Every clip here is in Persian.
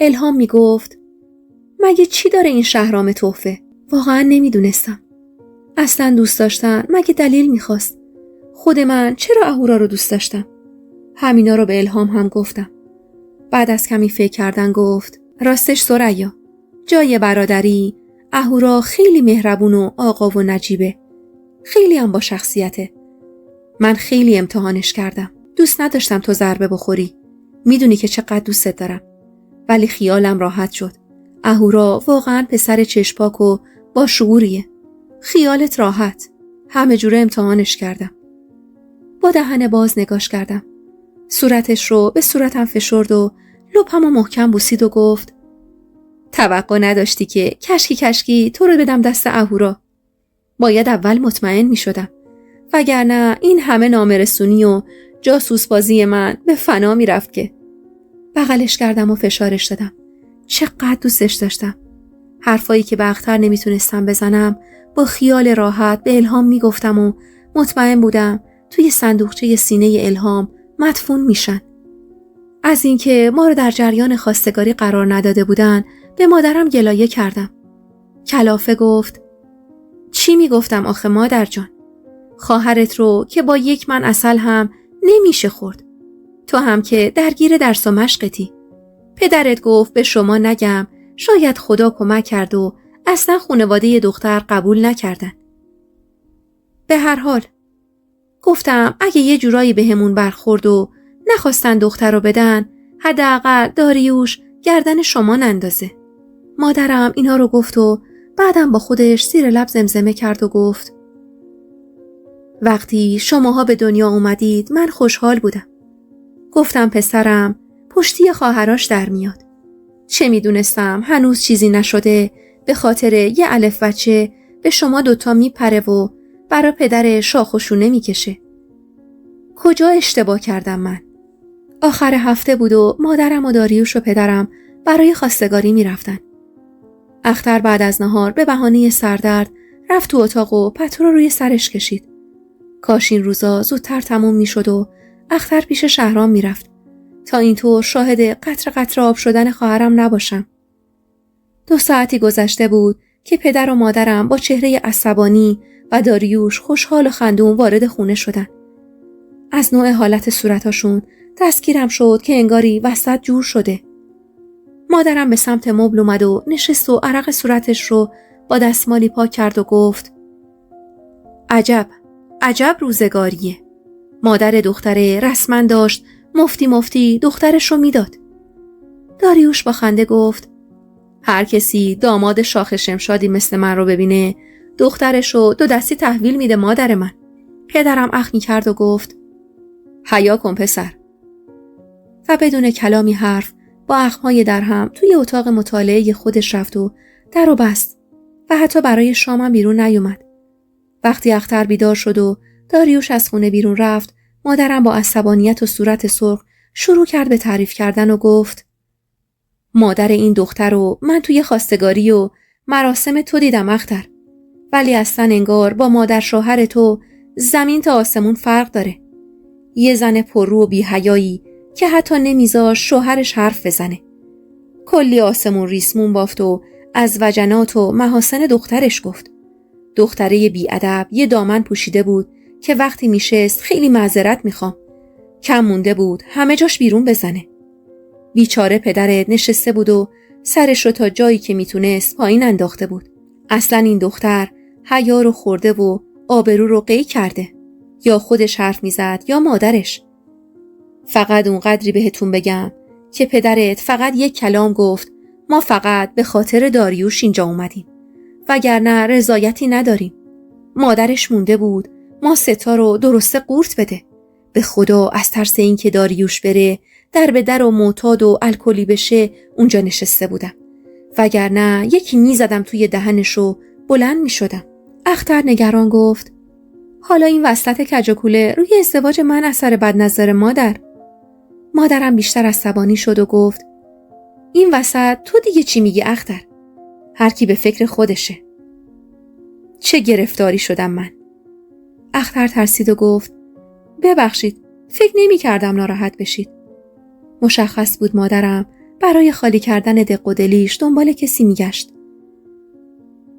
الهام میگفت مگه چی داره این شهرام تحفه؟ واقعا نمیدونستم. اصلا دوست داشتن مگه دلیل میخواست؟ خود من چرا اهورا رو دوست داشتم؟ همینا رو به الهام هم گفتم. بعد از کمی فکر کردن گفت راستش ثریا، جای برادری اهورا خیلی مهربون و آقا و نجیبه. خیلی هم با شخصیته. من خیلی امتحانش کردم. دوست نداشتم تو ضربه بخوری. میدونی که چقدر دوستت دارم. ولی خیالم راحت شد. اهورا واقعا پسر چشپاک و با شعوریه. خیالت راحت. همه جوره امتحانش کردم. با دهن باز نگاش کردم. صورتش رو به صورتم فشرد و لپمو محکم بوسید و گفت توقع نداشتی که کشکی تو رو بدم دست اهورا. باید اول مطمئن می شدم. وگرنه این همه نامرسونی و جاسوس بازی من به فنا می رفت که. بغلش کردم و فشارش دادم. چقدر دوستش داشتم. حرفایی که به اختر نمیتونستم بزنم با خیال راحت به الهام میگفتم و مطمئن بودم توی صندوقچه سینه الهام مدفون میشن. از اینکه ما رو در جریان خواستگاری قرار نداده بودن به مادرم گلایه کردم. کلافه گفت چی میگفتم آخه مادر جان؟ خواهرت رو که با یک من عسل هم نمیشه خورد. تو هم که درگیر درس و مشقتی. پدرت گفت به شما نگم، شاید خدا کمک کرد و اصلا خانواده دختر قبول نکردن. به هر حال گفتم اگه یه جورایی بهمون برخورد و نخواستن دختر رو بدن، حداقل داریوش گردن شما نندازه. مادرم اینا رو گفت و بعدم با خودش زیر لب زمزمه کرد و گفت وقتی شماها به دنیا اومدید من خوشحال بودم. گفتم پسرم پشتی خواهراش در میاد. چه میدونستم هنوز چیزی نشده به خاطر یه الف بچه به شما دوتا میپره و برا پدر شاخ و شونه میکشه. کجا اشتباه کردم من؟ آخر هفته بود و مادرم و داریوش و پدرم برای خواستگاری میرفتن. اختر بعد از نهار به بهانه سردرد رفت تو اتاق و پتو رو روی سرش کشید. کاش این روزا زودتر تموم میشد و اختر پیش شهرام میرفت تا اینطور شاهد قطره قطره آب شدن خواهرم نباشم. 2 ساعتی گذشته بود که پدر و مادرم با چهره عصبانی و داریوش خوشحال و خندون وارد خونه شدن. از نوع حالت صورتاشون دستگیرم شد که انگاری وسط جور شده. مادرم به سمت مبل اومد و نشست و عرق صورتش رو با دستمالی پاک کرد و گفت عجب روزگاریه. مادر دختره رسما داشت مفتی دخترش رو میداد. داریوش با خنده گفت هر کسی داماد شاخ شمشادی مثل من رو ببینه دخترش رو 2 دستی تحویل میده مادر من. پدرم اخمی کرد و گفت حیا کن پسر. و بدون کلامی حرف با اخمای درهم توی اتاق مطالعه خودش رفت و در رو بست و حتی برای شامم بیرون نیومد. وقتی اختر بیدار شد و داریوش از خونه بیرون رفت، مادرم با عصبانیت و صورت سرخ شروع کرد به تعریف کردن و گفت مادر این دختر رو من توی خواستگاری و مراسم تو دیدم اختر، ولی اصلا انگار با مادر شوهر تو زمین تا آسمون فرق داره. یه زن پررو و بی‌حیایی که حتی نمیذاش شوهرش حرف بزنه. کلی آسمون ریسمون بافت و از وجنات و محاسن دخترش گفت. دختره بی‌ادب یه دامن پوشیده بود که وقتی میشست خیلی معذرت میخوام. کم مونده بود همه جاش بیرون بزنه. بیچاره پدرت نشسته بود و سرش رو تا جایی که میتونست پایین انداخته بود. اصلا این دختر حیا رو خورده و آبرو رو قی کرده. یا خودش حرف میزد یا مادرش. فقط اون قدری بهتون بگم که پدرت فقط یک کلام گفت ما فقط به خاطر داریوش اینجا اومدیم. وگرنه رضایتی نداریم. مادرش مونده بود ما 3 رو درسته قورت بده. به خدا از ترس این که داریوش بره در به در و معتاد و الکلی بشه اونجا نشسته بودم. وگرنه یکی میزدم توی دهنش و بلند میشدم. اختر نگران گفت حالا این وسط کجاکوله روی ازدواج من اثر بد نظر مادر. مادرم بیشتر عصبانی شد و گفت این وسط تو دیگه چی میگی اختر؟ هر کی به فکر خودشه. چه گرفتاری شدم من. اختر ترسید و گفت ببخشید فکر نمی کردم ناراحت بشید. مشخص بود مادرم برای خالی کردن دق و دلیش دنبال کسی میگشت.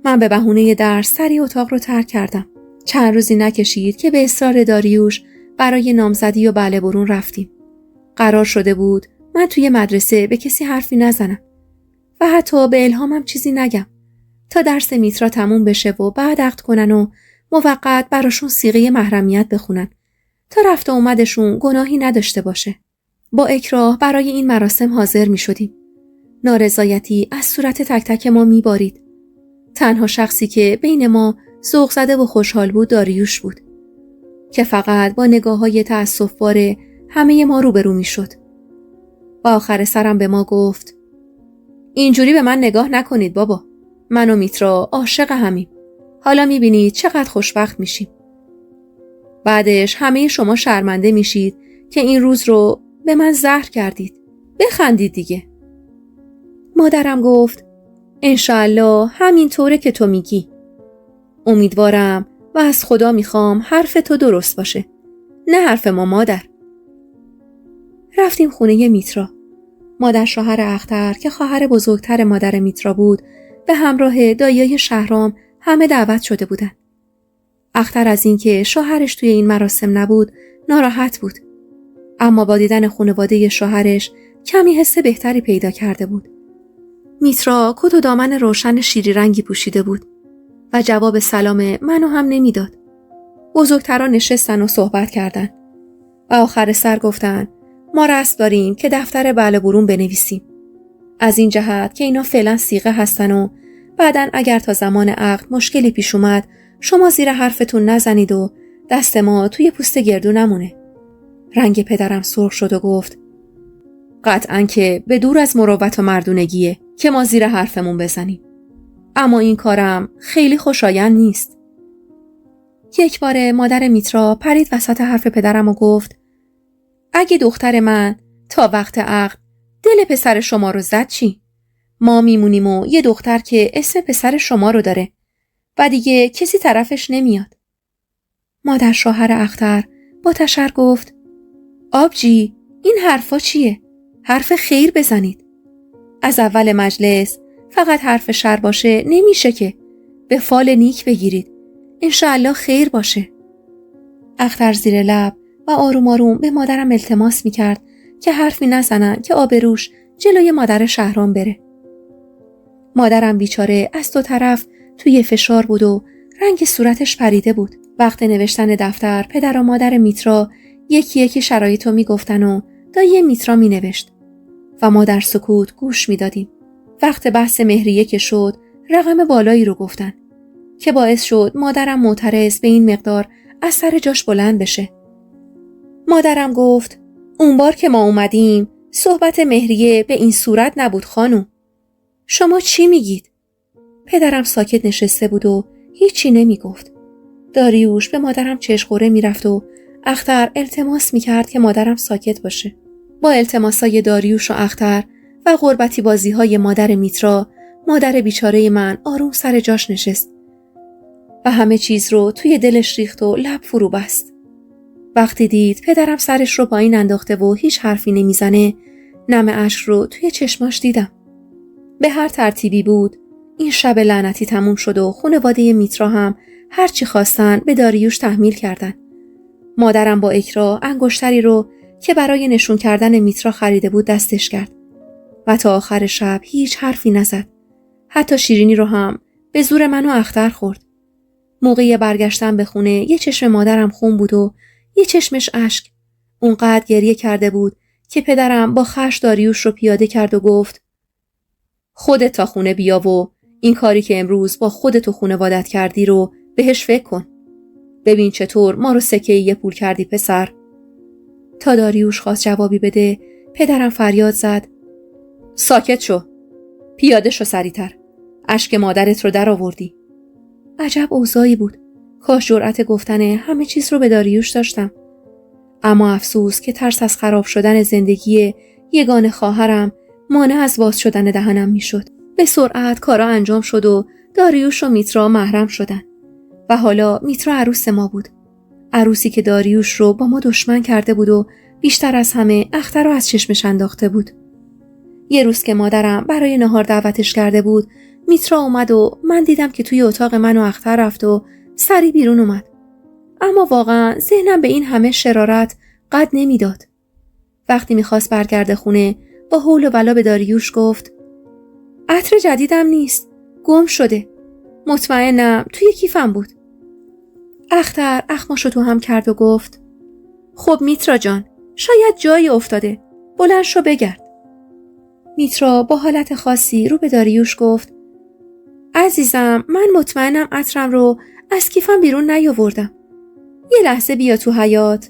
من به بهونه درس سری اتاق رو ترک کردم. چند روزی نکشید که به اصرار داریوش برای نامزدی و بله برون رفتیم. قرار شده بود من توی مدرسه به کسی حرفی نزنم و حتی به الهامم چیزی نگم تا درس میترا تموم بشه و بعد عقد کنن و موقت براشون صیغه محرمیت بخونن تا رفت و اومدشون گناهی نداشته باشه. با اکراه برای این مراسم حاضر می شدیم. نارضایتی از صورت تک تک ما می بارید. تنها شخصی که بین ما ذوق زده و خوشحال بود داریوش بود که فقط با نگاه‌های تأسف‌بار همه ما روبرو می شد. و آخر سرم به ما گفت اینجوری به من نگاه نکنید بابا. من و میترا عاشق همیم. حالا می بینید چقدر خوشبخت میشیم. بعدش همه شما شرمنده میشید که این روز رو به من زهر کردید. بخندید دیگه. مادرم گفت انشاءالله همینطوره که تو میگی. امیدوارم و از خدا میخوام حرف تو درست باشه. نه حرف ما مادر. رفتیم خونه میترا. مادر شوهر اختر که خواهر بزرگتر مادر میترا بود به همراه دایای شهرام همه دعوت شده بودن. اختر از اینکه شوهرش توی این مراسم نبود ناراحت بود. اما با دیدن خانواده شوهرش کمی حس بهتری پیدا کرده بود. میترا کت و دامن روشن شیری رنگی پوشیده بود و جواب سلام منو هم نمیداد. بزرگتران نشستن و صحبت کردن و آخر سر گفتن ما رسم داریم که دفتر بله برون بنویسیم. از این جهت که اینا فعلا صیغه هستن و بعدن اگر تا زمان عقد مشکلی پیش اومد شما زیر حرفتون نزنید و دست ما توی پوست گردو نمونه. رنگ پدرم سرخ شد و گفت قطعاً که به دور از مروت و مردونگیه که ما زیر حرفمون بزنیم. اما این کارم خیلی خوشایند نیست. یک بار مادر میترا پرید وسط حرف پدرم و گفت اگه دختر من تا وقت عقد دل پسر شما رو زد چی؟ ما میمونیم و یه دختر که اسم پسر شما رو داره و دیگه کسی طرفش نمیاد. مادر شوهر اختر با تشر گفت آبجی این حرفا چیه؟ حرف خیر بزنید. از اول مجلس فقط حرف شر باشه نمیشه که. به فال نیک بگیرید. انشاءالله خیر باشه. اختر زیر لب و آروم آروم به مادرم التماس میکرد که حرفی نزنن که آبروش جلوی مادر شهرام بره. مادرم بیچاره از دو طرف توی فشار بود و رنگ صورتش پریده بود. وقت نوشتن دفتر پدر و مادر میترا یکی یکی شرایطو میگفتن و دایی میترا مینوشت و ما در سکوت گوش میدادیم. وقت بحث مهریه که شد رقم بالایی رو گفتن که باعث شد مادرم معترض به این مقدار از سر جاش بلند بشه. مادرم گفت اون بار که ما اومدیم صحبت مهریه به این صورت نبود خانوم. شما چی میگید؟ پدرم ساکت نشسته بود و هیچی نمی گفت. داریوش به مادرم چشخوره می رفت و اختر التماس می کرد که مادرم ساکت باشه. با التماسای داریوش و اختر و غربتی بازی های مادر میترا مادر بیچاره من آروم سر جاش نشست و همه چیز رو توی دلش ریخت و لب فرو بست. وقتی دید پدرم سرش رو پایین انداخته و هیچ حرفی نمیزنه نم اشک رو توی چشماش دیدم. به هر ترتیبی بود این شب لعنتی تموم شد و خانواده میترا هم هر چی خواستن به داریوش تحمیل کردن. مادرم با اکراه انگشتری رو که برای نشون کردن میترا خریده بود دستش کرد و تا آخر شب هیچ حرفی نزد. حتی شیرینی رو هم به زور من و اختر خورد. موقع برگشتن به خونه یه چشم مادرم خون بود و یه چشمش اشک. اونقدر گریه کرده بود که پدرم با خش داریوش رو پیاده کرد و گفت خودت تا خونه بیا و این کاری که امروز با خودت و خانوادت کردی رو بهش فکر کن. ببین چطور ما رو سکه یه پول کردی پسر. تا داریوش خواست جوابی بده پدرم فریاد زد ساکت شو. پیاده شو سریعتر. اشک مادرت رو در آوردی. عجب اوضاعی بود. کاش جرأت گفتن همه چیز رو به داریوش داشتم. اما افسوس که ترس از خراب شدن زندگی یگانه خواهرم مانع از باز شدن دهنم میشد. به سرعت کارا انجام شد و داریوش و میترا محرم شدن و حالا میترا عروس ما بود. عروسی که داریوش رو با ما دشمن کرده بود و بیشتر از همه اختر رو از چشمش انداخته بود. یه روز که مادرم برای نهار دعوتش کرده بود، میترا اومد و من دیدم که توی اتاق من و اختر رفت و سری بیرون اومد. اما واقعا ذهنم به این همه شرارت قد نمیداد. وقتی میخواست برگرده خونه با هول و بلا به داریوش گفت عطر جدیدم نیست، گم شده. مطمئنم توی کیفم بود. اختر اخماشو تو هم کرد و گفت خب میترا جان، شاید جایی افتاده، بلند شو بگرد. میترا با حالت خاصی رو به داریوش گفت عزیزم، من مطمئنم عطرم رو از کیفم بیرون نیاوردم. یه لحظه بیا تو حیاط.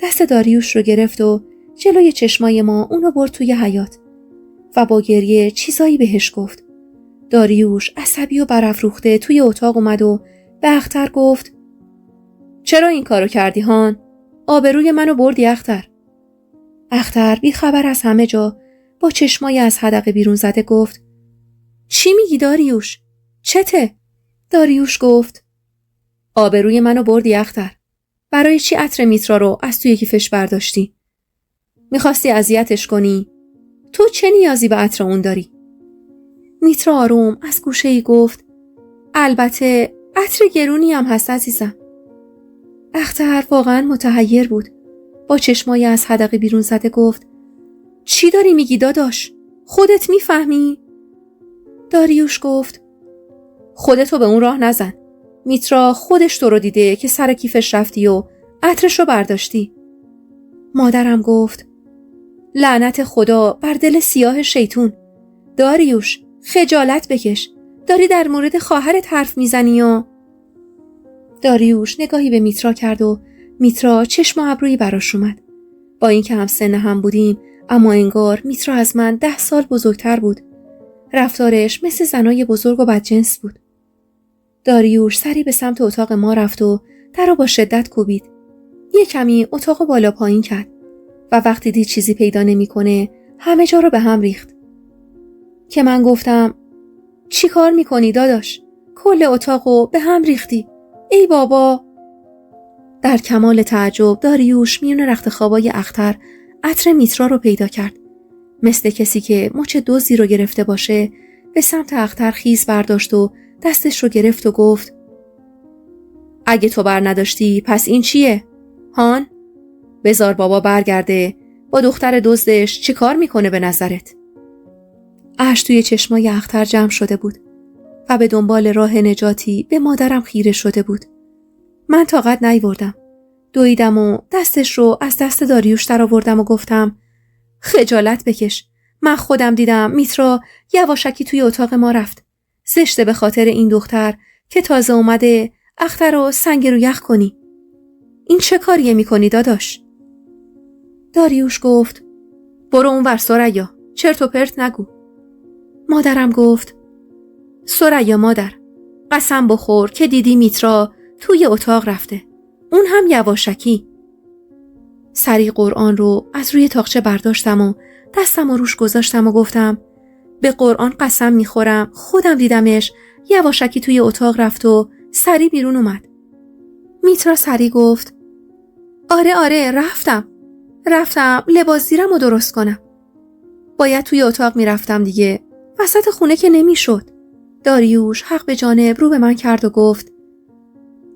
دست داریوش رو گرفت و جلوی چشمای ما اونو برد توی حیاط و با گریه چیزایی بهش گفت. داریوش عصبی و برافروخته توی اتاق اومد و به اختر گفت چرا این کارو کردی هان؟ آبروی منو بردی اختر. اختر بی خبر از همه جا با چشمای از حدقه بیرون زده گفت چی میگی داریوش؟ چته؟ داریوش گفت آبروی منو بردی اختر. برای چی عطر میترا رو از توی کیفش برداشتی؟ میخواستی اذیتش کنی؟ تو چه نیازی به عطر اون داری؟ میترا آروم از گوشه‌ای گفت البته عطر گرونی هم هست عزیزم. اختر واقعا متحیر بود. با چشمای از حدقه بیرون زده گفت چی داری میگی داداش؟ خودت میفهمی؟ داریوش گفت خودتو به اون راه نزن. میترا خودش تو رو دیده که سر کیفش رفتی و عطرشو برداشتی. مادرم گفت لعنت خدا بر دل سیاه شیطون. داریوش خجالت بکش، داری در مورد خواهرت حرف میزنی و داریوش نگاهی به میترا کرد و میترا چشم و ابرویی براش اومد. با اینکه هم سن هم بودیم اما انگار میترا از من 10 سال بزرگتر بود. رفتارش مثل زنای بزرگ و بدجنس بود. داریوش سری به سمت اتاق ما رفت و در رو با شدت کوبید. یه کمی اتاق بالا پایین کرد و وقتی دید چیزی پیدا نمی‌کنه همه جا رو به هم ریخت. که من گفتم چی کار میکنی داداش؟ کل اتاقو به هم ریختی. ای بابا! در کمال تعجب داریوش میون رخت خوابای اختر عطر میترا رو پیدا کرد. مثل کسی که مچ دزدی رو گرفته باشه به سمت اختر خیز برداشت و دستش رو گرفت و گفت اگه تو بر نداشتی پس این چیه؟ هان؟ بذار بابا برگرده با دختر دزدش چی کار میکنه به نظرت؟ اشک توی چشمای اختر جمع شده بود و به دنبال راه نجاتی به مادرم خیره شده بود. من طاقت نیاوردم. دویدم و دستش رو از دست داریوش در آوردم و گفتم خجالت بکش. من خودم دیدم میترا یواشکی توی اتاق ما رفت. زشته به خاطر این دختر که تازه اومده اختر رو سنگ رو یخ کنی. این چه کاریه میکنی داداش؟ داریوش گفت برو اونور سریا، چرت و پرت نگو. مادرم گفت سریا مادر، قسم بخور که دیدی میترا توی اتاق رفته، اون هم یواشکی. سری قرآن رو از روی تاقچه برداشتم و دستم رو روش گذاشتم و گفتم به قرآن قسم میخورم خودم دیدمش یواشکی توی اتاق رفت و سری بیرون اومد. میترا سری گفت آره رفتم لباس زیرم رو درست کنم. باید توی اتاق میرفتم دیگه، وسط خونه که نمیشد. داریوش حق به جانب رو به من کرد و گفت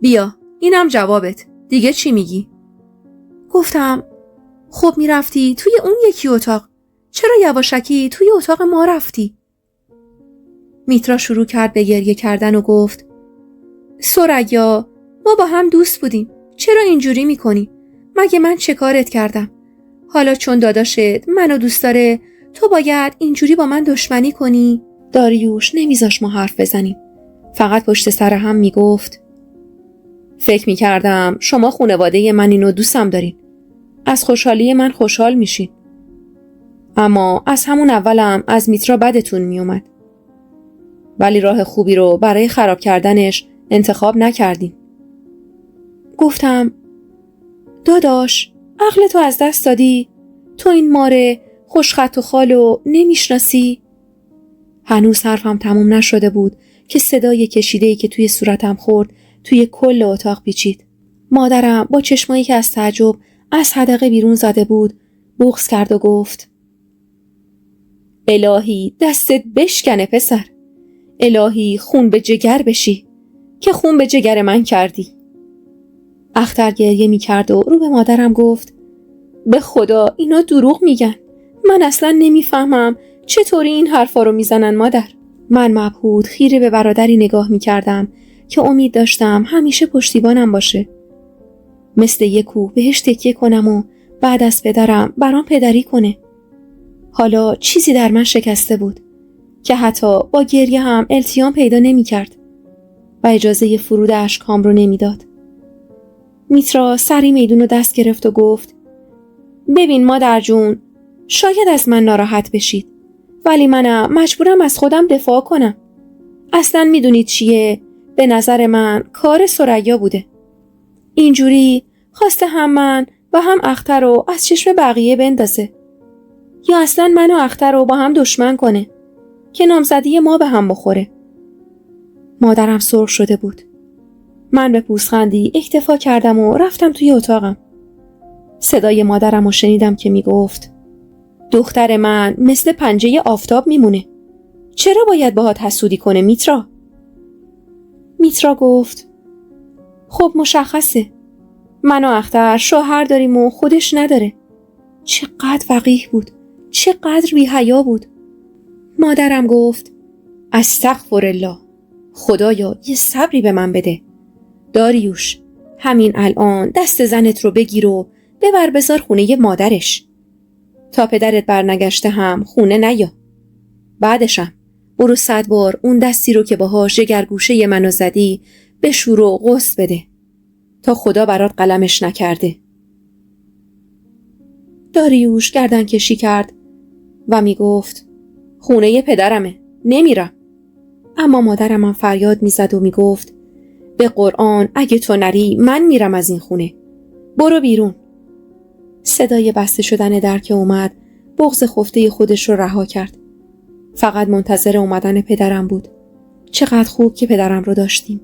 بیا اینم جوابت، دیگه چی میگی؟ گفتم خب میرفتی توی اون یکی اتاق، چرا یواشکی توی اتاق ما رفتی؟ میترا شروع کرد به گریه کردن و گفت سریا ما با هم دوست بودیم، چرا اینجوری میکنی؟ مگه من چه کارت کردم؟ حالا چون داداشت منو دوست داره تو باید اینجوری با من دشمنی کنی؟ داریوش نمیذاش ما حرف بزنیم، فقط پشت سر هم میگفت فکر میکردم شما خانواده من اینو دوستم دارین، از خوشحالی من خوشحال میشین، اما از همون اولم از میترا بدتون میومد، ولی راه خوبی رو برای خراب کردنش انتخاب نکردین. گفتم داداش عقل تو از دست دادی؟ تو این ماره خوشخط و خالو نمیشناسی؟ هنوز حرفم تموم نشده بود که صدای کشیده‌ای که توی صورتم خورد توی کل اتاق پیچید. مادرم با چشمایی که از تعجب از حدقه بیرون زده بود بغض کرد و گفت الهی دستت بشکنه پسر. الهی خون به جگر بشی که خون به جگر من کردی. اختر گریه می کرد و رو به مادرم گفت به خدا اینا دروغ میگن. من اصلا نمیفهمم چطوری این حرفا رو میزنن مادر. من مبهوت خیره به برادری نگاه می کردم که امید داشتم همیشه پشتیبانم باشه. مثل یک کوه بهش تکیه کنم و بعد از پدرم برام پدری کنه. حالا چیزی در من شکسته بود که حتی با گریه هم التیام پیدا نمی کرد و اجازه فرود اشکام رو نمی داد. میترا سری میدون رو دست گرفت و گفت ببین مادر جون، شاید از من ناراحت بشید ولی منم مجبورم از خودم دفاع کنم. اصلا میدونید چیه؟ به نظر من کار ثریا بوده. اینجوری خواسته هم من و هم اختر رو از چشم بقیه بندازه یا اصلا من و اختر رو با هم دشمن کنه که نامزدی ما به هم بخوره. مادرم سرخ شده بود. من به پوزخندی اکتفا کردم و رفتم توی اتاقم. صدای مادرم رو شنیدم که میگفت دختر من مثل پنجه آفتاب میمونه. چرا باید باهات حسودی کنه میترا؟ میترا گفت خب مشخصه. من و اختر شوهر داریم و خودش نداره. چقدر وقیح بود. چقدر بی‌حیا بود. مادرم گفت استغفرالله. خدایا یه صبری به من بده. داریوش همین الان دست زنت رو بگیر و ببر بذار خونه مادرش. تا پدرت برنگشته هم خونه نیا. بعدشم برو 100 بار اون دستی رو که باهاش جگرگوشه منو زدی بشور و غسل بده تا خدا برات قلمش نکرده. داریوش گردن کشی کرد و می گفت خونه پدرمه، نمیرم. اما مادرم هم فریاد می زد و می گفت به قرآن اگه تو نری من میرم از این خونه. برو بیرون. صدای بسته شدن در که اومد بغض خفته خودش رو رها کرد. فقط منتظر اومدن پدرم بود. چقدر خوب که پدرم رو داشتیم.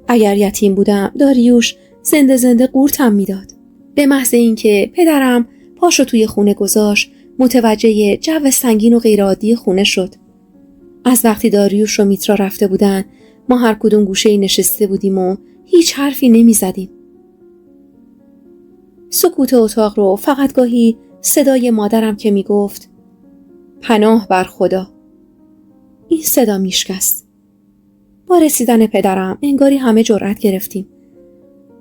اگر یتیم بودم داریوش زنده زنده قورتم میداد. به محض اینکه پدرم پاشو توی خونه گذاشت متوجه جو سنگین و غیرعادی خونه شد. از وقتی داریوش و میترا رفته بودن ما هر کدوم گوشه‌ای نشسته بودیم و هیچ حرفی نمی زدیم. سکوت اتاق رو فقط گاهی صدای مادرم که می گفت پناه بر خدا. این صدا میشکست. با رسیدن پدرم انگاری همه جرأت گرفتیم.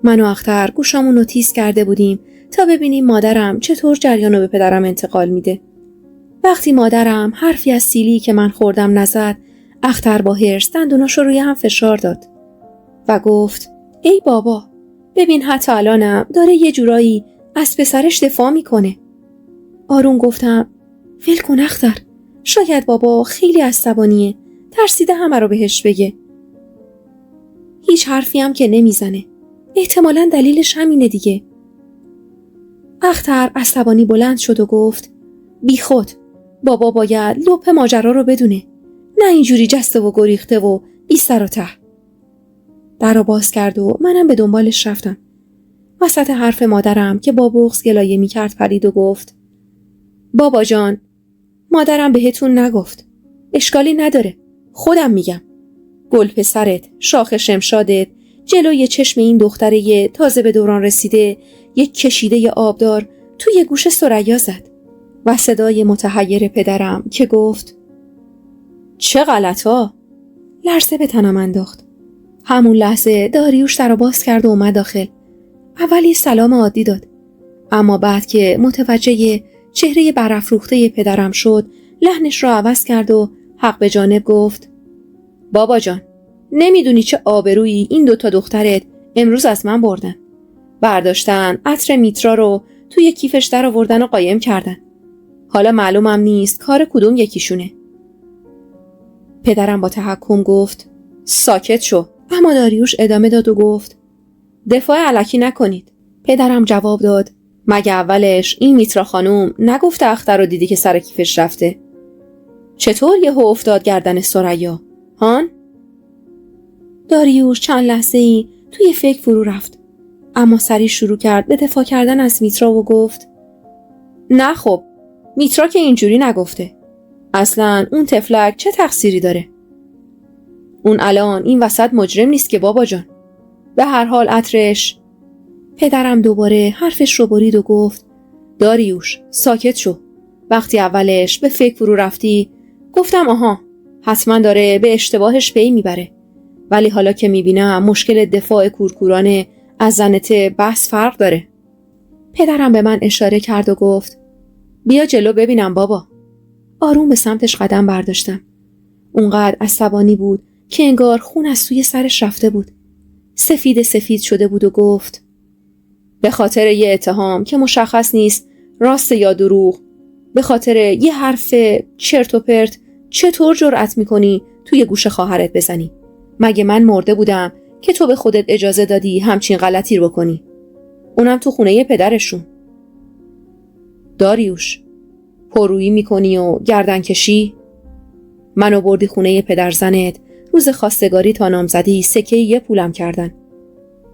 من و اختر گوشامون رو تیز کرده بودیم تا ببینیم مادرم چطور جریان رو به پدرم انتقال میده. وقتی مادرم حرفی از سیلی که من خوردم نزد، اختر با حرص دندوناشو روی هم فشار داد و گفت ای بابا، ببین حتی الانم داره یه جورایی از پسرش دفاع میکنه. آروم گفتم ول کن اختر، شاید بابا خیلی عصبانیه، ترسیده همه رو بهش بگه. هیچ حرفی هم که نمیزنه. احتمالاً دلیلش همینه دیگه. اختر عصبانی بلند شد و گفت بی خود، بابا باید لپ ماجرا رو بدونه، نه اینجوری جسته و گریخته و بی سر و ته. در رو باز کرد و منم به دنبالش رفتم. وسط حرف مادرم که با بغض گلایه می کرد پرید و گفت بابا جان، مادرم بهتون نگفت. اشکالی نداره، خودم میگم. گل پسرت، شاخ شمشادت، جلوی چشم این دختره تازه به دوران رسیده یک کشیده آبدار توی گوش ثریا زد و صدای متحیر پدرم که گفت چه غلطا، لرزه به تنم انداخت. همون لحظه داریوش در رو باز کرد و اومد داخل. اولی سلام عادی داد، اما بعد که متوجه چهره برافروخته پدرم شد لحنش رو عوض کرد و حق به جانب گفت بابا جان، نمیدونی چه آبرویی این دوتا دخترت امروز از من بردن. برداشتن عطر میترا رو توی کیفش در آوردن و قایم کردن. حالا معلومم نیست کار کدوم یکیشونه. پدرم با تحکم گفت ساکت شو، اما داریوش ادامه داد و گفت دفاع الکی نکنید. پدرم جواب داد مگه اولش این میترا خانوم نگفته اختر رو دیدی که سر کیفش رفته؟ چطور یهو افتاد گردن ثریا؟ هان؟ داریوش چند لحظه‌ای توی فکر فرو رفت، اما سریع شروع کرد به دفاع کردن از میترا و گفت نه خب، میترا که اینجوری نگفته. اصلاً اون طفلک چه تقصیری داره؟ اون الان این وسط مجرم نیست که بابا جان. به هر حال عطرش. پدرم دوباره حرفش رو برید و گفت داریوش ساکت شو. وقتی اولش به فکر فرو رفتی گفتم آها حتما داره به اشتباهش پی میبره، ولی حالا که میبینم مشکل دفاع کورکورانه از زنت بس فرق داره. پدرم به من اشاره کرد و گفت بیا جلو ببینم بابا. آروم به سمتش قدم برداشتم. اونقدر عصبانی بود که انگار خون از توی سرش رفته بود. سفید سفید شده بود و گفت به خاطر یه اتهام که مشخص نیست راست یا دروغ، به خاطر یه حرف چرت و پرت چطور جرأت میکنی توی گوش خواهرت بزنی؟ مگه من مرده بودم که تو به خودت اجازه دادی همچین غلطی رو بکنی؟ اونم تو خونه پدرشون. داریوش پرویی میکنی و گردن کشی؟ منو بردی خونه پدر زنت، روز خواستگاری تا نامزدی سکه یه پولم کردن.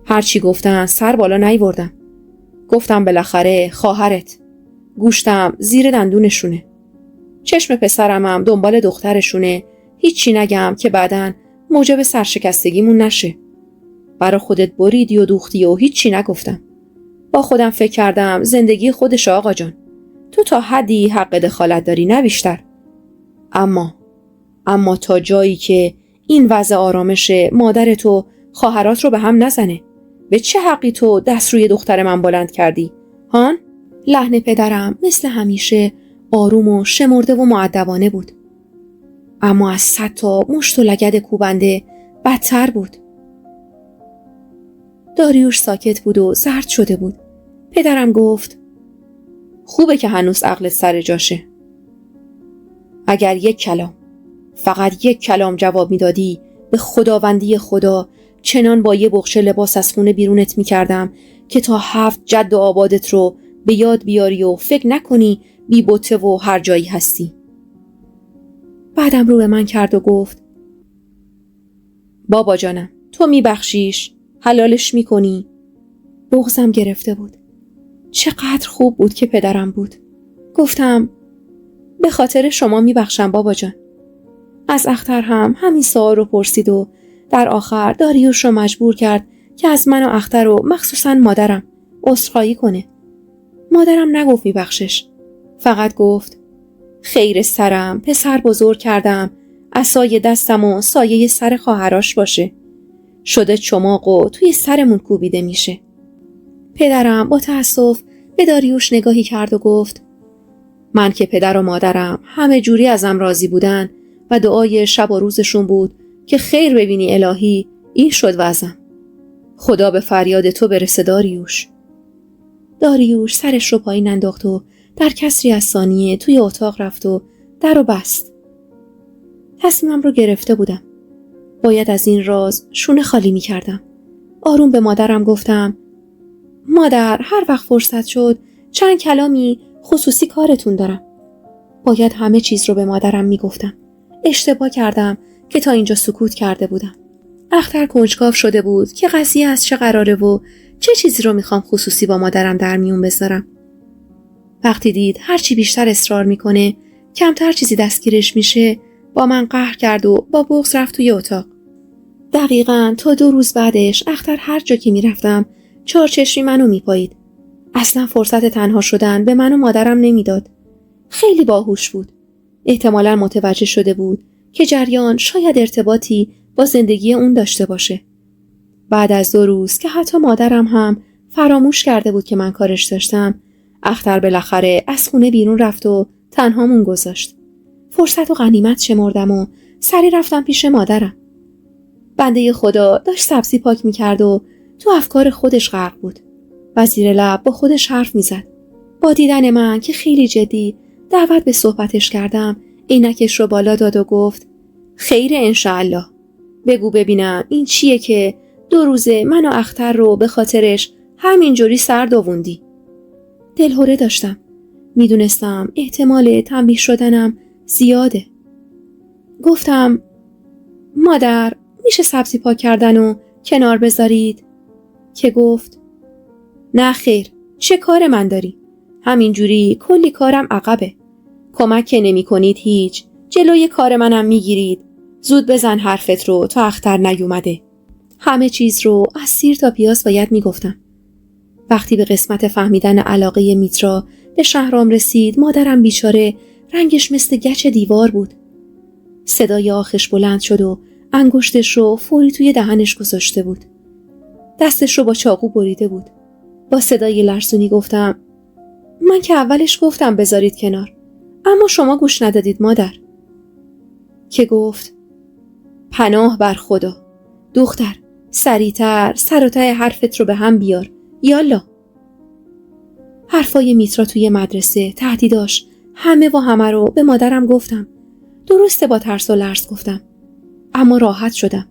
هرچی گفتن سر بالا نیوردم. گفتم بالاخره خواهرت. گوشتم زیر دندونشونه. چشم پسرمم دنبال دخترشونه. هیچی نگم که بعدن موجب سرشکستگیمون نشه. برا خودت بریدی و دوختی و هیچی نگفتم. با خودم فکر کردم زندگی خودش آقا جان. تو تا حدی حق دخالت داری نه بیشتر. اما تا جایی که این وضع آرامش مادر تو خواهرات رو به هم نزنه، به چه حقی تو دست روی دختر من بلند کردی؟ هان؟ لحن پدرم مثل همیشه آروم و شمرده و مؤدبانه بود، اما از 100 تا مشت و لگد کوبنده بدتر بود. داریوش ساکت بود و زرد شده بود. پدرم گفت خوبه که هنوز عقلت سر جاشه. اگر یک کلام، فقط یک کلام جواب میدادی، به خداوندی خدا چنان با یه بخچه لباس از خونه بیرونت میکردم که تا 7 جد و آبادت رو به یاد بیاری و فکر نکنی بی بوته و هر جایی هستی. بعدم رو به من کرد و گفت بابا جانم تو میبخشیش، حلالش میکنی. بغضم گرفته بود. چقدر خوب بود که پدرم بود. گفتم به خاطر شما میبخشم بابا جان. از اختر هم همین سوال رو پرسید و در آخر داریوش رو مجبور کرد که از من و اختر و مخصوصا مادرم عذرخواهی کنه. مادرم نگفت میبخشش، فقط گفت خیر سرم، پسر بزرگ کردم، عصای دستم و سایه سر خواهراش باشه. شده چماق و توی سرمون کوبیده میشه. پدرم با تأسف به داریوش نگاهی کرد و گفت من که پدر و مادرم همه جوری ازم راضی بودن و دعای شب و روزشون بود که خیر ببینی الهی، این شد وضعم. خدا به فریاد تو برسه داریوش. داریوش سرش رو پایین انداخت و در کسری از ثانیه توی اتاق رفت و در رو بست. تصمیمم رو گرفته بودم. باید از این راز شونه خالی می کردم. آروم به مادرم گفتم مادر هر وقت فرصت شد چند کلامی خصوصی کارتون دارم. باید همه چیز رو به مادرم می گفتم. اشتباه کردم که تا اینجا سکوت کرده بودم. اختر کنجکاو شده بود که قضیه از چه قراره و چه چیزی رو میخوام خصوصی با مادرم در میون بذارم. وقتی دید هرچی بیشتر اصرار میکنه کمتر چیزی دستگیرش میشه، با من قهر کرد و با بغض رفت توی اتاق. دقیقاً تا 2 روز بعدش اختر هر جا که میرفتم چارچشمی منو میپایید. اصلا فرصت تنها شدن به من و مادرم نمیداد. خیلی باهوش بود. احتمالاً متوجه شده بود که جریان شاید ارتباطی با زندگی اون داشته باشه. بعد از 2 روز که حتی مادرم هم فراموش کرده بود که من کارش داشتم، اختر بالاخره از خونه بیرون رفت و تنهامون گذاشت. فرصت و غنیمت شمردم و سری رفتم پیش مادرم. بنده خدا داشت سبزی پاک میکرد و تو افکار خودش غرق بود و زیر لب با خودش حرف میزد. با دیدن من که خیلی جدی دعوت به صحبتش کردم، عینکش رو بالا داد و گفت خیر انشاءالله. بگو ببینم این چیه که 2 روزه من و اختر رو به خاطرش همینجوری سر دووندی؟ دلهره داشتم. میدونستم احتمال تنبیه شدنم زیاده. گفتم مادر میشه سبزی پاک کردن و کنار بذارید؟ که گفت نه خیر، چه کار من داری؟ همینجوری کلی کارم عقبه. کمک که نمی کنید هیچ، جلوی کار منم میگیرید. زود بزن حرفت رو تا اختر نیومده. همه چیز رو از سیر تا پیاز باید میگفتم. وقتی به قسمت فهمیدن علاقه میترا به شهرام رسید، مادرم بیچاره رنگش مثل گچ دیوار بود. صدای آخش بلند شد و انگشتش رو فوری توی دهنش گذاشته بود. دستش رو با چاقو بریده بود. با صدای لرزونی گفتم: من که اولش گفتم بذارید کنار، اما شما گوش ندادید مادر. که گفت: پناه بر خدا، دختر سریعتر سر و ته حرفت رو به هم بیار، یالا. حرفای میترا توی مدرسه، تهدیداش، همه و همه رو به مادرم گفتم. درسته با ترس و لرز گفتم، اما راحت شدم.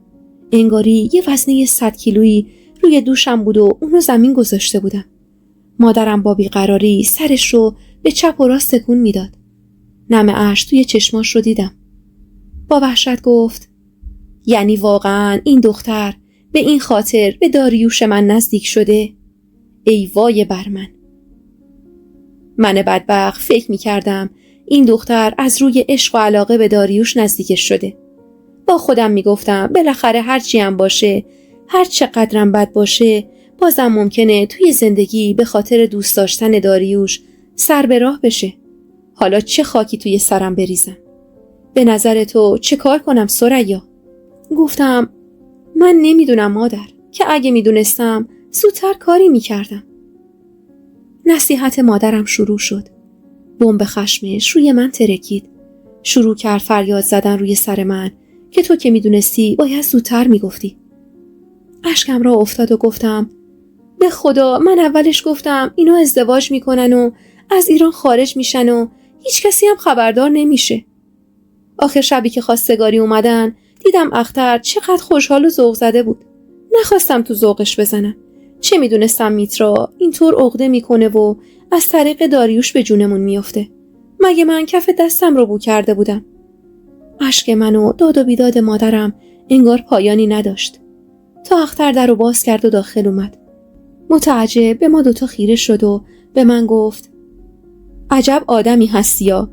انگاری یه وزنه 100 کیلویی روی دوشم بود و اونو زمین گذاشته بودم. مادرم با بیقراری سرش رو به چپ و راست تکون میداد. نم اشک توی چشماش رو دیدم. با وحشت گفت: یعنی واقعا این دختر به این خاطر به داریوش من نزدیک شده؟ ای وای بر من. من بدبخت فکر میکردم این دختر از روی عشق و علاقه به داریوش نزدیکش شده. با خودم میگفتم بالاخره هرچی هم باشه، هر چقدرم بد باشه، بازم ممکنه توی زندگی به خاطر دوست داشتن داریوش سر به راه بشه. حالا چه خاکی توی سرم بریزم؟ به نظر تو چه کار کنم ثریا؟ گفتم: من نمیدونم مادر، که اگه میدونستم زودتر کاری میکردم. نصیحت مادرم شروع شد. بمب خشمش روی من ترکید. شروع کرد فریاد زدن روی سر من که تو که میدونستی باید زودتر میگفتی. اشکم را افتاد و گفتم: به خدا من اولش گفتم اینا ازدواج میکنن و از ایران خارج میشن و هیچ کسی هم خبردار نمیشه. آخر شبی که خواستگاری اومدن دیدم اختر چقدر خوشحال و ذوق زده بود. نخواستم تو ذوقش بزنم. چه میدونستم میترا اینطور عقده میکنه و از طریق داریوش به جونمون میفته. مگه من کف دستم رو بو کرده بودم؟ اشک من و داد و بیداد مادرم انگار پایانی نداشت تا اختر در رو باز کرد و داخل اومد. متعجب به ما دوتا خیره شد و به من گفت: عجب آدمی هستی یا.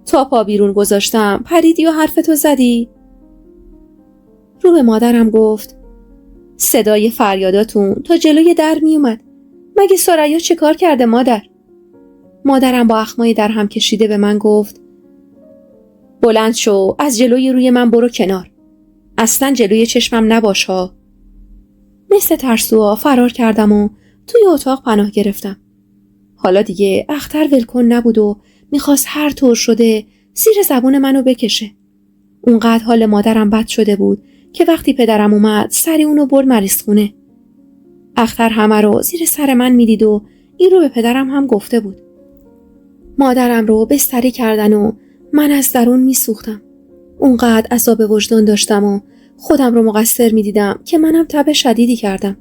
تا پا بیرون گذاشتم پریدی و حرفتو زدی؟ رو به مادرم گفت: صدای فریاداتون تا جلوی در می اومد. مگه ثریا چه کار کرده مادر؟ مادرم با اخمای در هم کشیده به من گفت: بلند شو، از جلوی روی من برو کنار. اصلا جلوی چشمم نباش ها. مثل ترسوها فرار کردم و توی اتاق پناه گرفتم. حالا دیگه اختر ولکن نبود و میخواست هر طور شده زیر زبون منو بکشه. اونقدر حال مادرم بد شده بود که وقتی پدرم اومد سری اونو برد مریض خونه. اختر همه رو زیر سر من میدید و این رو به پدرم هم گفته بود. مادرم رو بستری کردن و من از درون میسوختم. اونقدر عذاب وجدان داشتم و خودم رو مقصر میدیدم که منم تب شدیدی کردم.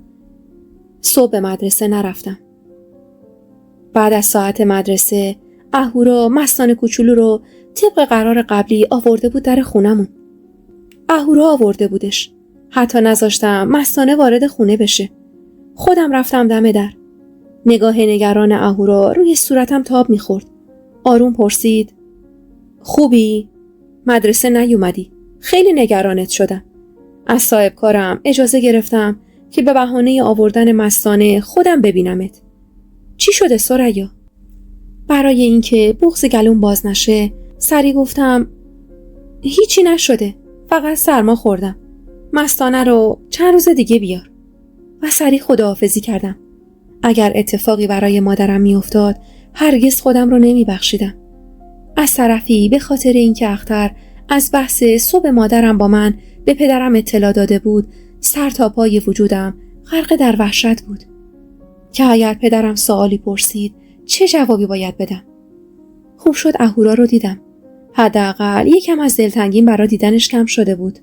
صبح به مدرسه نرفتم. بعد از ساعت مدرسه اهورا مستان کوچولو رو طبق قرار قبلی آورده بود در خونمون. اهورا آورده بودش. حتی نذاشتم مستانه وارد خونه بشه. خودم رفتم دم در. نگاه نگران اهورا روی صورتم تاب میخورد. آروم پرسید: خوبی؟ مدرسه نیومدی؟ خیلی نگرانت شدم. از صاحب کارم اجازه گرفتم که به بهانه آوردن مستانه خودم ببینمت. چی شده ثریا؟ برای اینکه بغض گلوم باز نشه سری گفتم: هیچی نشده، فقط سرما خوردم. مستانه رو چند روز دیگه بیار. و سری خداحافظی کردم. اگر اتفاقی برای مادرم میافتاد هرگز خودم رو نمیبخشیدم. از طرفی به خاطر اینکه اختر از بحث صبح مادرم با من به پدرم اطلاع داده بود، سر تا پای وجودم غرق در وحشت بود که اگر پدرم سوالی پرسید چه جوابی باید بدم. خوب شد اهورا رو دیدم. حداقل یکم از دلتنگیم برای دیدنش کم شده بود.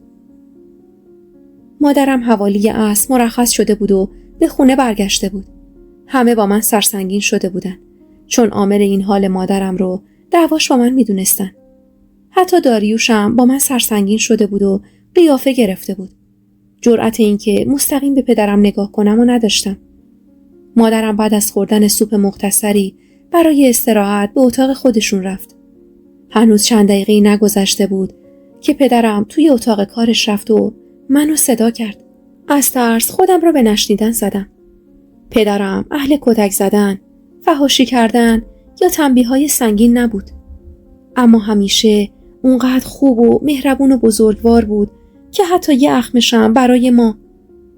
مادرم حوالی عصر مرخص شده بود و به خونه برگشته بود. همه با من سرسنگین شده بودن چون عامل این حال مادرم رو دعواش با من میدونستن. حتی داریوشم با من سرسنگین شده بود و قیافه گرفته بود. جرأت این که مستقیم به پدرم نگاه کنم و نداشتم. مادرم بعد از خوردن سوپ مختصری برای استراحت به اتاق خودشون رفت. هنوز چند دقیقه‌ای نگذشته بود که پدرم توی اتاق کارش رفت و منو صدا کرد. از ترس خودم رو به نشنیدن زدم. پدرم اهل کتک زدن، فحاشی کردن یا تنبیه‌های سنگین نبود. اما همیشه اونقدر خوب و مهربون و بزرگوار بود که حتی یه اخمشم برای ما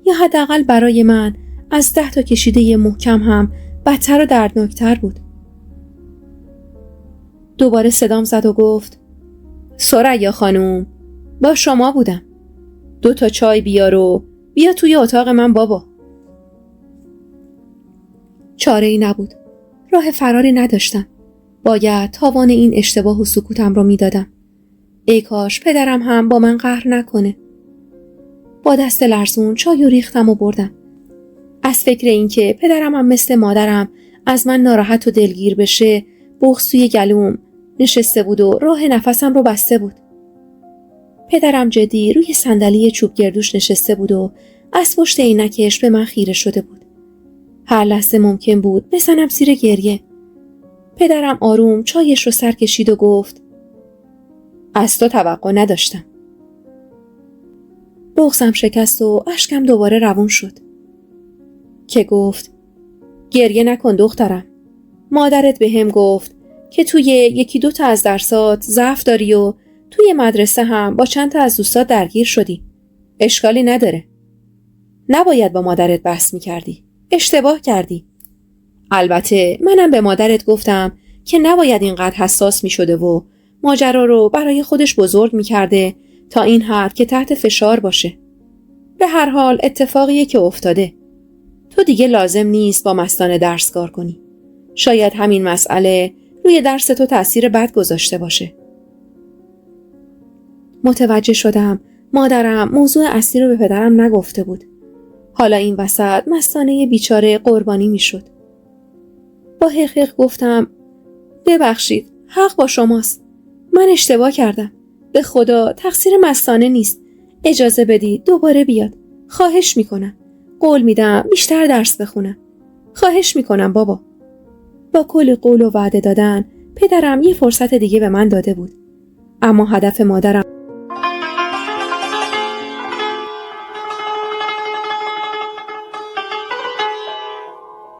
یا حداقل برای من از 10 تا کشیده محکم هم بدتر و دردناکتر بود. دوباره صدام زد و گفت: ثریا خانوم، با شما بودم. 2 تا چای بیار و بیا توی اتاق من بابا. چاره‌ای نبود. راه فراری نداشتم. باید تاوان این اشتباه و سکوتم رو میدادم. ای کاش پدرم هم با من قهر نکنه. با دست لرزون چای ریختم و بردم. از فکر این که پدرم هم مثل مادرم از من ناراحت و دلگیر بشه، بغض توی گلوم نشسته بود و راه نفسم رو بسته بود. پدرم جدی روی صندلی چوب گردوش نشسته بود و از پشت عینکش به من خیره شده بود. هر لحظه ممکن بود بزنم زیر گریه. پدرم آروم چایش رو سر کشید و گفت: از تو توقع نداشتم. بغضم شکست و اشکم دوباره روون شد. که گفت: گریه نکن دخترم. مادرت به هم گفت که توی 1-2 تا از درسات ضعف داری و توی مدرسه هم با چند تا از دوستات درگیر شدی. اشکالی نداره. نباید با مادرت بحث می‌کردی. اشتباه کردی. البته منم به مادرت گفتم که نباید اینقدر حساس می‌شده و ماجرا رو برای خودش بزرگ می‌کرده تا این حد که تحت فشار باشه. به هر حال اتفاقیه که افتاده. تو دیگه لازم نیست با مستانه درس کار کنی. شاید همین مسئله روی درس تو تأثیر بد گذاشته باشه. متوجه شدم مادرم موضوع اصلی رو به پدرم نگفته بود. حالا این وسط مستانه بیچاره قربانی میشد. با حقیق گفتم: ببخشید، حق با شماست. من اشتباه کردم. به خدا تقصیر مستانه نیست. اجازه بدید دوباره بیاد. خواهش میکنم. قول میدم بیشتر درس بخونم. خواهش میکنم بابا. با کل قول و وعده دادن پدرم یه فرصت دیگه به من داده بود. اما هدف مادرم